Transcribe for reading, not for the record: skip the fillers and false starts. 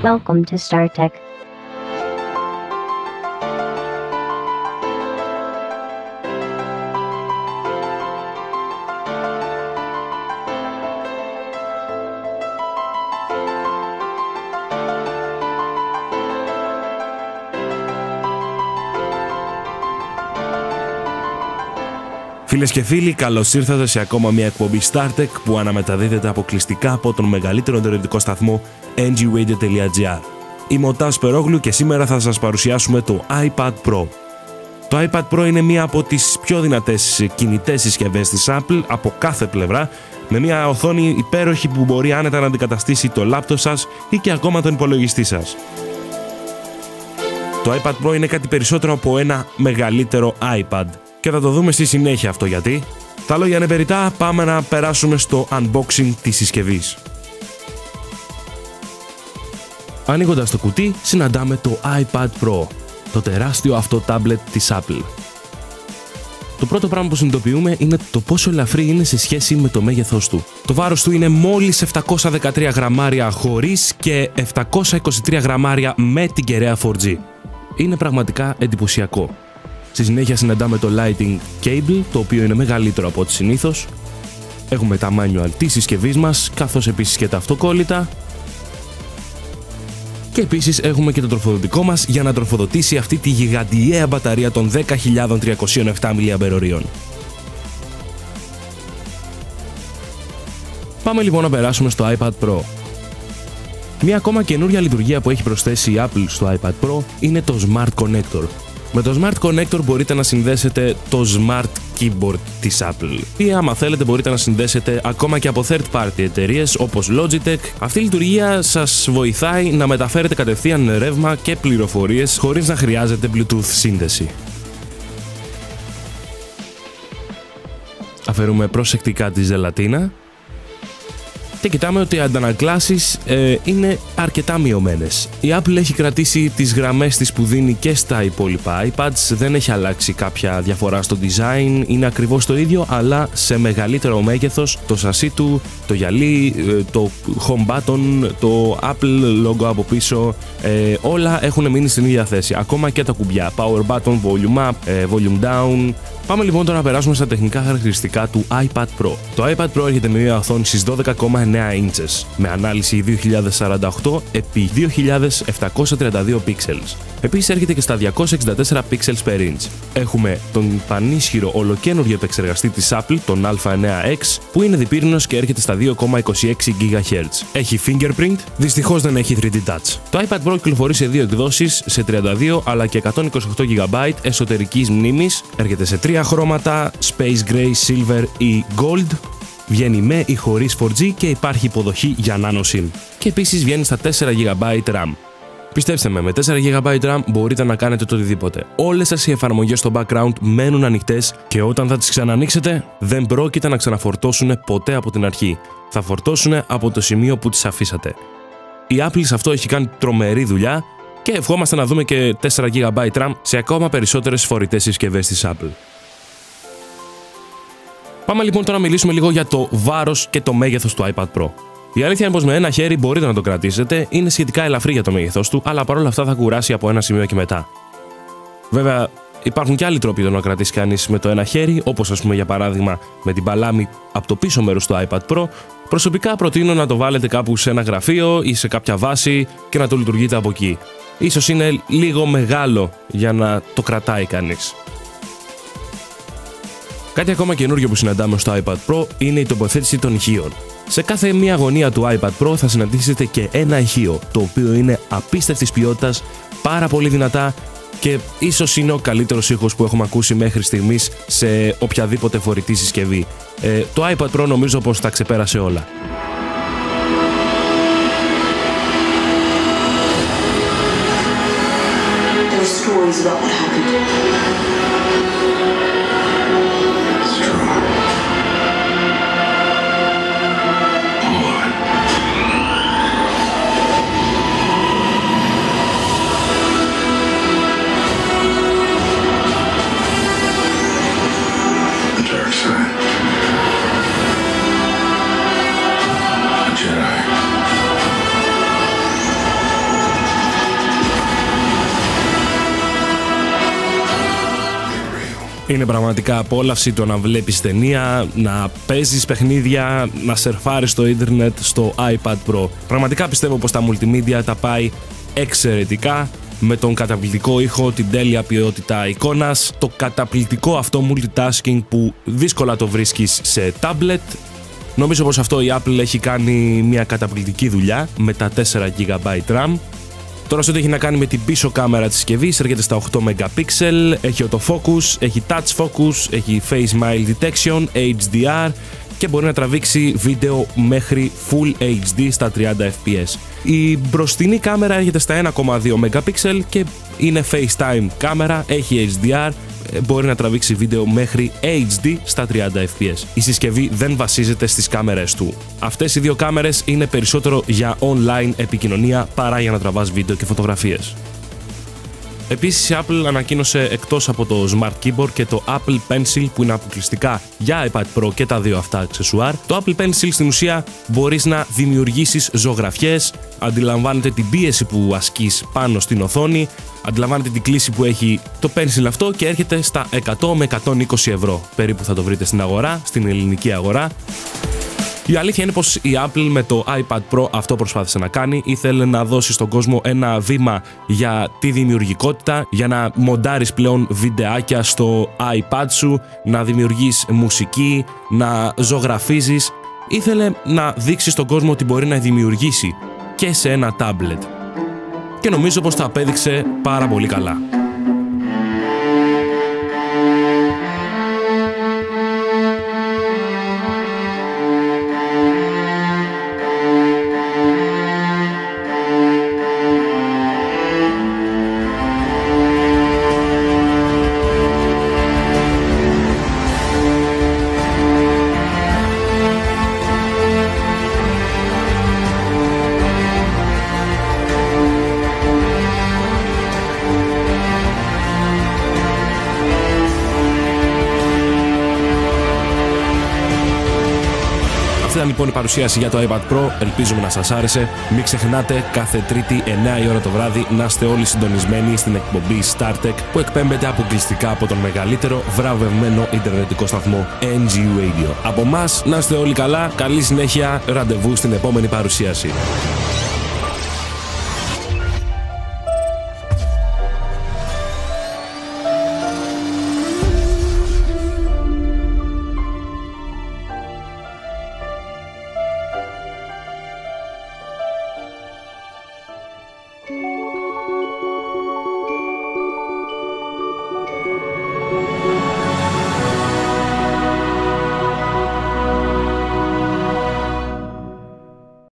Welcome to StarTech. Φίλες και φίλοι, καλώς ήρθατε σε ακόμα μια εκπομπή StarTech που αναμεταδίδεται αποκλειστικά από τον μεγαλύτερο ιντερνετικό σταθμό NGRadio.gr. Είμαι ο Τάσος Περόγλου και σήμερα θα σας παρουσιάσουμε το iPad Pro. Το iPad Pro είναι μία από τις πιο δυνατές κινητές συσκευές της Apple από κάθε πλευρά, με μια οθόνη υπέροχη που μπορεί άνετα να αντικαταστήσει το λάπτοπ σας ή και ακόμα τον υπολογιστή σας. Το iPad Pro είναι κάτι περισσότερο από ένα μεγαλύτερο iPad. Και θα το δούμε στη συνέχεια αυτό γιατί. Τα λόγια είναι περιττά, πάμε να περάσουμε στο unboxing της συσκευής. Ανοίγοντας το κουτί, συναντάμε το iPad Pro, το τεράστιο αυτό τάμπλετ της Apple. Το πρώτο πράγμα που συνειδητοποιούμε είναι το πόσο ελαφρύ είναι σε σχέση με το μέγεθός του. Το βάρος του είναι μόλις 713 γραμμάρια χωρίς και 723 γραμμάρια με την κεραία 4G. Είναι πραγματικά εντυπωσιακό. Στη συνέχεια συναντάμε το Lighting Cable, το οποίο είναι μεγαλύτερο από ό,τι συνήθως. Έχουμε τα manual της συσκευής μας, καθώς επίσης και τα αυτοκόλλητα. Και επίσης έχουμε και το τροφοδοτικό μας για να τροφοδοτήσει αυτή τη γιγαντιαία μπαταρία των 10.307 mAh. Πάμε λοιπόν να περάσουμε στο iPad Pro. Μια ακόμα καινούρια λειτουργία που έχει προσθέσει η Apple στο iPad Pro είναι το Smart Connector. Με το Smart Connector μπορείτε να συνδέσετε το Smart Keyboard της Apple ή άμα θέλετε μπορείτε να συνδέσετε ακόμα και από third party εταιρείες όπως Logitech. Αυτή η λειτουργία σας βοηθάει να μεταφέρετε κατευθείαν ρεύμα και πληροφορίες χωρίς να χρειάζεται Bluetooth σύνδεση. Αφαιρούμε προσεκτικά τη ζελατίνα και κοιτάμε ότι οι αντανακλάσεις είναι αρκετά μειωμένες. Η Apple έχει κρατήσει τις γραμμές της που δίνει και στα υπόλοιπα iPads, δεν έχει αλλάξει κάποια διαφορά στο design, είναι ακριβώς το ίδιο αλλά σε μεγαλύτερο μέγεθος. Το σασί του, το γυαλί, το home button, το Apple logo από πίσω, όλα έχουν μείνει στην ίδια θέση, ακόμα και τα κουμπιά, power button, volume up, volume down. Πάμε λοιπόν τώρα να περάσουμε στα τεχνικά χαρακτηριστικά του iPad Pro. Το iPad Pro έρχεται με μια οθόνη στις 12,9 inches με ανάλυση 2048 επί 2732 pixels. Επίσης έρχεται και στα 264 pixels per inch. Έχουμε τον πανίσχυρο ολοκαίνουργιο επεξεργαστή της Apple, τον A9X, που είναι διπύρινος και έρχεται στα 2,26 GHz. Έχει fingerprint, δυστυχώς δεν έχει 3D touch. Το iPad Pro κυκλοφορεί σε δύο εκδόσεις, σε 32 αλλά και 128 GB εσωτερικής μνήμης, έρχεται σε 3 χρώματα, Space Gray, Silver ή Gold. Βγαίνει με ή χωρίς 4G και υπάρχει υποδοχή για Nano SIM. Και επίσης βγαίνει στα 4 GB RAM. Πιστέψτε με 4 GB RAM μπορείτε να κάνετε το οτιδήποτε. Όλες σας οι εφαρμογές στο background μένουν ανοιχτές και όταν θα τις ξανανοίξετε δεν πρόκειται να ξαναφορτώσουν ποτέ από την αρχή. Θα φορτώσουν από το σημείο που τις αφήσατε. Η Apple σε αυτό έχει κάνει τρομερή δουλειά και ευχόμαστε να δούμε και 4 GB RAM σε ακόμα περισσότερες φορητές συσκευές της Apple. Πάμε λοιπόν τώρα να μιλήσουμε λίγο για το βάρος και το μέγεθος του iPad Pro. Η αλήθεια είναι πως με ένα χέρι μπορείτε να το κρατήσετε, είναι σχετικά ελαφρύ για το μέγεθός του, αλλά παρόλα αυτά θα κουράσει από ένα σημείο και μετά. Βέβαια, υπάρχουν και άλλοι τρόποι να κρατήσει κανείς με το ένα χέρι, όπως ας πούμε για παράδειγμα με την παλάμη από το πίσω μέρος του iPad Pro. Προσωπικά προτείνω να το βάλετε κάπου σε ένα γραφείο ή σε κάποια βάση και να το λειτουργείτε από εκεί. Ίσως είναι λίγο μεγάλο για να το κρατάει κανείς. Κάτι ακόμα καινούργιο που συναντάμε στο iPad Pro είναι η τοποθέτηση των ηχείων. Σε κάθε μία γωνία του iPad Pro θα συναντήσετε και ένα ηχείο, το οποίο είναι απίστευτης ποιότητας, πάρα πολύ δυνατά και ίσως είναι ο καλύτερος ήχος που έχουμε ακούσει μέχρι στιγμής σε οποιαδήποτε φορητή συσκευή. Το iPad Pro νομίζω πως τα ξεπέρασε όλα. Είναι πραγματικά απόλαυση το να βλέπεις ταινία, να παίζεις παιχνίδια, να σερφάρεις στο ίντερνετ στο iPad Pro. Πραγματικά πιστεύω πως τα multimedia τα πάει εξαιρετικά, με τον καταπληκτικό ήχο, την τέλεια ποιότητα εικόνας, το καταπληκτικό αυτό multitasking που δύσκολα το βρίσκεις σε tablet. Νομίζω πως αυτό η Apple έχει κάνει μια καταπληκτική δουλειά με τα 4 GB RAM. Τώρα σε ό,τι έχει να κάνει με την πίσω κάμερα της συσκευής, έρχεται στα 8 MP, έχει autofocus, έχει touch focus, έχει face smile detection, HDR και μπορεί να τραβήξει βίντεο μέχρι Full HD στα 30 fps. Η μπροστινή κάμερα έρχεται στα 1,2 MP και είναι FaceTime κάμερα, έχει HDR, μπορεί να τραβήξει βίντεο μέχρι HD στα 30 fps. Η συσκευή δεν βασίζεται στις κάμερες του. Αυτές οι δύο κάμερες είναι περισσότερο για online επικοινωνία παρά για να τραβάς βίντεο και φωτογραφίες. Επίσης η Apple ανακοίνωσε εκτός από το Smart Keyboard και το Apple Pencil που είναι αποκλειστικά για iPad Pro και τα δύο αυτά αξεσουάρ. Το Apple Pencil στην ουσία μπορείς να δημιουργήσεις ζωγραφιές, αντιλαμβάνεται την πίεση που ασκείς πάνω στην οθόνη, αντιλαμβάνεται την κλίση που έχει το Pencil αυτό και έρχεται στα 100 με 120 ευρώ. Περίπου θα το βρείτε στην αγορά, στην ελληνική αγορά. Η αλήθεια είναι πως η Apple με το iPad Pro αυτό προσπάθησε να κάνει. Ήθελε να δώσει στον κόσμο ένα βήμα για τη δημιουργικότητα, για να μοντάρεις πλέον βιντεάκια στο iPad σου, να δημιουργείς μουσική, να ζωγραφίζεις. Ήθελε να δείξει στον κόσμο ότι μπορεί να δημιουργήσει και σε ένα tablet. Και νομίζω πως τα απέδειξε πάρα πολύ καλά. Αυτή ήταν λοιπόν η παρουσίαση για το iPad Pro. Ελπίζουμε να σας άρεσε. Μην ξεχνάτε κάθε Τρίτη 9 η ώρα το βράδυ να είστε όλοι συντονισμένοι στην εκπομπή StarTech που εκπέμπεται αποκλειστικά από τον μεγαλύτερο βραβευμένο ιντερνετικό σταθμό NGU Radio. Από εμάς να είστε όλοι καλά, καλή συνέχεια, ραντεβού στην επόμενη παρουσίαση.